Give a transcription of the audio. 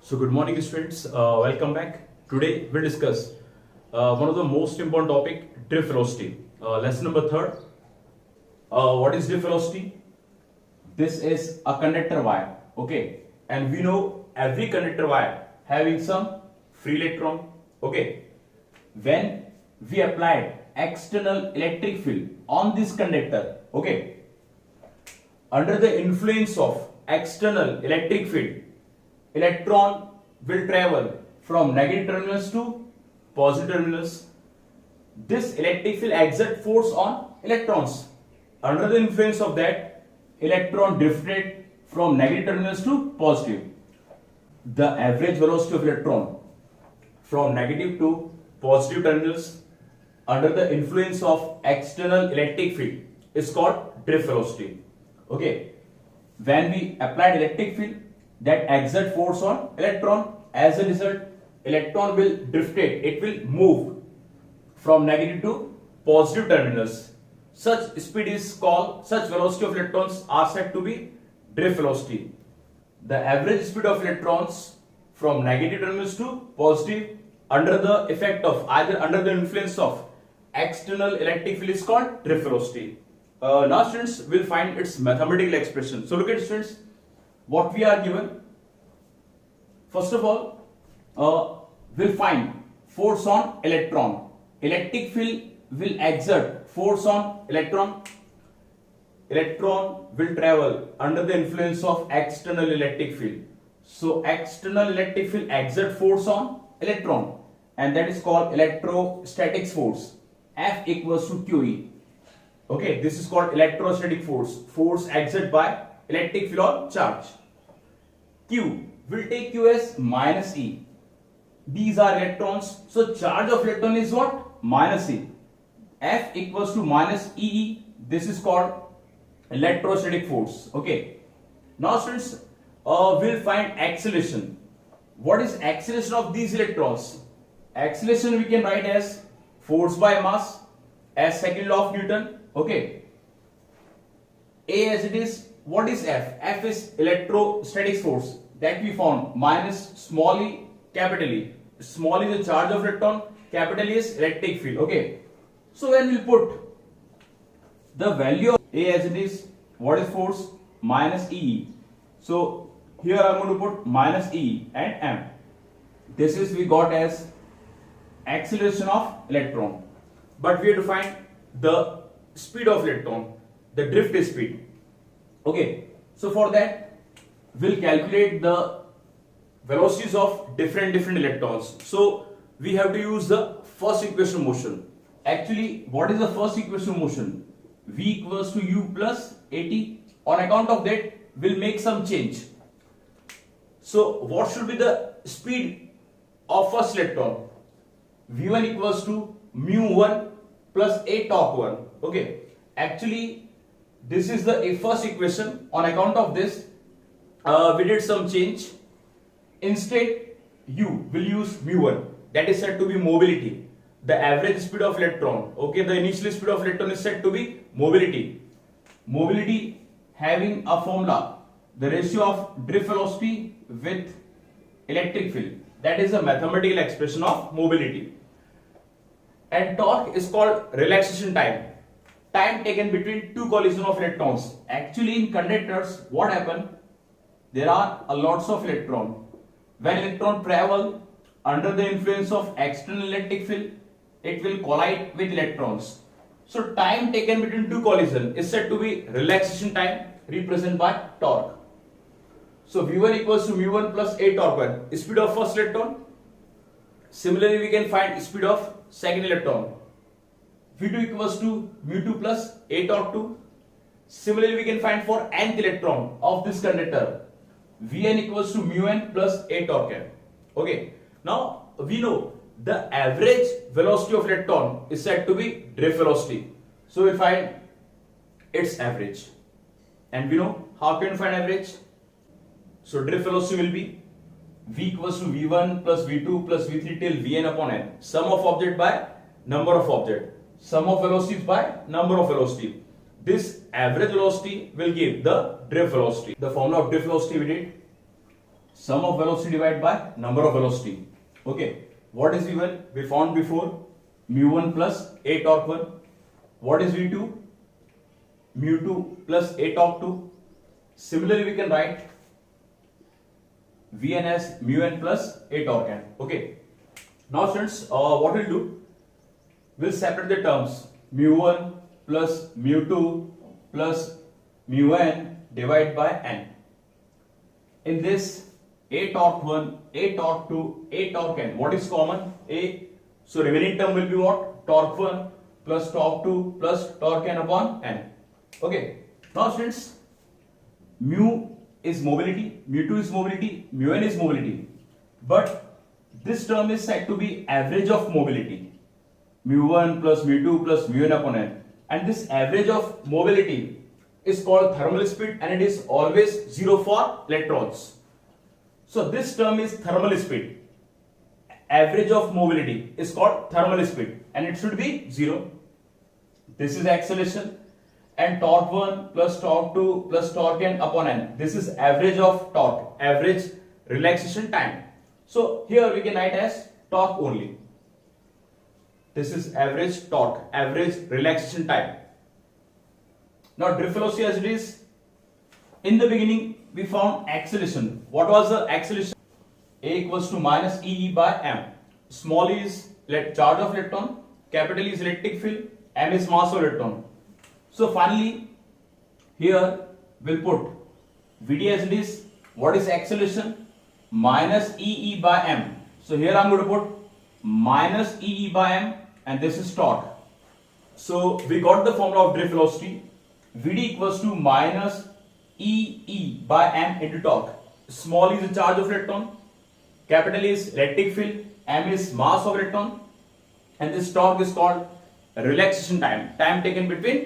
So good morning students, welcome back. Today we'll discuss one of the most important topic, drift velocity. Lesson number third. What is drift velocity? This is a conductor wire, okay? And we know every conductor wire having some free electron, okay? When we applied external electric field on this conductor, okay? Under the influence of external electric field, electron will travel from negative terminals to positive terminals. This electric field exert force on electrons. Under the influence of that, electron drifted from negative terminals to positive. The average velocity of electron from negative to positive terminals under the influence of external electric field is called drift velocity. Okay, when we applied electric field that exert force on electron, as a result electron will drifted, it will move from negative to positive terminals. Such speed is called, such velocity of electrons are said to be drift velocity. The average speed of electrons from negative terminals to positive under the effect of either under the influence of external electric field is called drift velocity. Now students will find its mathematical expression. So look at students, what we are given. First of all, we'll find force on electron. Electric field will exert force on electron. Electron will travel under the influence of external electric field. So external electric field exert force on electron, and that is called electrostatic force. F equals to QE. Okay, this is called electrostatic force. Force exerted by electric field on charge. Q will take Q as minus E. These are electrons. So charge of electron is what? Minus E. F equals to minus EE. This is called electrostatic force. Okay. Now students, we'll find acceleration. What is acceleration of these electrons? Acceleration we can write as force by mass, as second law of Newton. Okay. A as it is. What is F? F is electrostatic force that we found, minus small e, capital E. Small is the charge of electron, capital E is electric field. Okay. So when we put the value of A as it is, what is force? Minus EE. So here I am going to put minus E and M. This is we got as acceleration of electron. But we have to find the speed of electron, the drift speed. Okay, so for that we'll calculate the velocities of different electrons. So we have to use the first equation of motion. Actually, what is the first equation of motion? V equals to U plus AT. On account of that, we'll make some change. So what should be the speed of first electron? V1 equals to mu1 plus A torque 1. Okay, actually this is the first equation. On account of this, we did some change. Instead, U will use mu1. That is said to be mobility. The average speed of electron. Okay, the initial speed of electron is said to be mobility. Mobility having a formula, the ratio of drift velocity with electric field. That is a mathematical expression of mobility. And torque is called relaxation time. Time taken between two collisions of electrons. Actually in conductors, what happens? There are a lots of electrons. When electron travel under the influence of external electric field, it will collide with electrons. So time taken between two collisions is said to be relaxation time, represented by torque. So V1 equals to mu1 plus A torque 1, speed of first electron. Similarly, we can find speed of second electron. V2 equals to mu2 plus A torque 2. Similarly, we can find for nth electron of this conductor, Vn equals to mu n plus A torque n. Okay. Now we know the average velocity of electron is said to be drift velocity. So we find its average. And we know how can we find average? So drift velocity will be V equals to V1 plus V2 plus V3 till Vn upon n. Sum of object by number of object. Sum of velocities by number of velocity. This average velocity will give the drift velocity. The formula of drift velocity we did. Sum of velocity divided by number of velocity. Okay, what is V1? We found before, mu1 plus a torque 1. What is V2? Mu2 plus a torque 2. Similarly, we can write Vn as mu n plus a torque n. Okay. Now students, what we'll do? We'll separate the terms. Mu1 plus mu2 plus mu n divided by n. In this, a torque 1, a torque 2, a torque n. What is common? A. So remaining term will be what? Torque 1 plus torque 2 plus torque n upon n. Okay. Now students, mu is mobility, mu2 is mobility, mu n is mobility. But this term is said to be average of mobility. Mu1 plus mu2 plus mu n upon n. And this average of mobility is called thermal speed, and it is always 0 for electrons. So this term is thermal speed. Average of mobility is called thermal speed, and it should be 0. This is acceleration, and torque 1 plus torque 2 plus torque n upon n. This is average of torque, average relaxation time. So here we can write as torque only. This is average torque, average relaxation time. Now drift velocity as it is. In the beginning we found acceleration. What was the acceleration? A equals to minus E by m. Small e is charge of electron, capital E is electric field, m is mass of electron. So finally here we'll put Vd as it is. What is acceleration? Minus E by m. So here I'm going to put minus E by m, and this is torque. So we got the formula of drift velocity. Vd equals to minus E by m into torque. Small e is the charge of electron, capital E is electric field, m is mass of electron, and this torque is called relaxation time, time taken between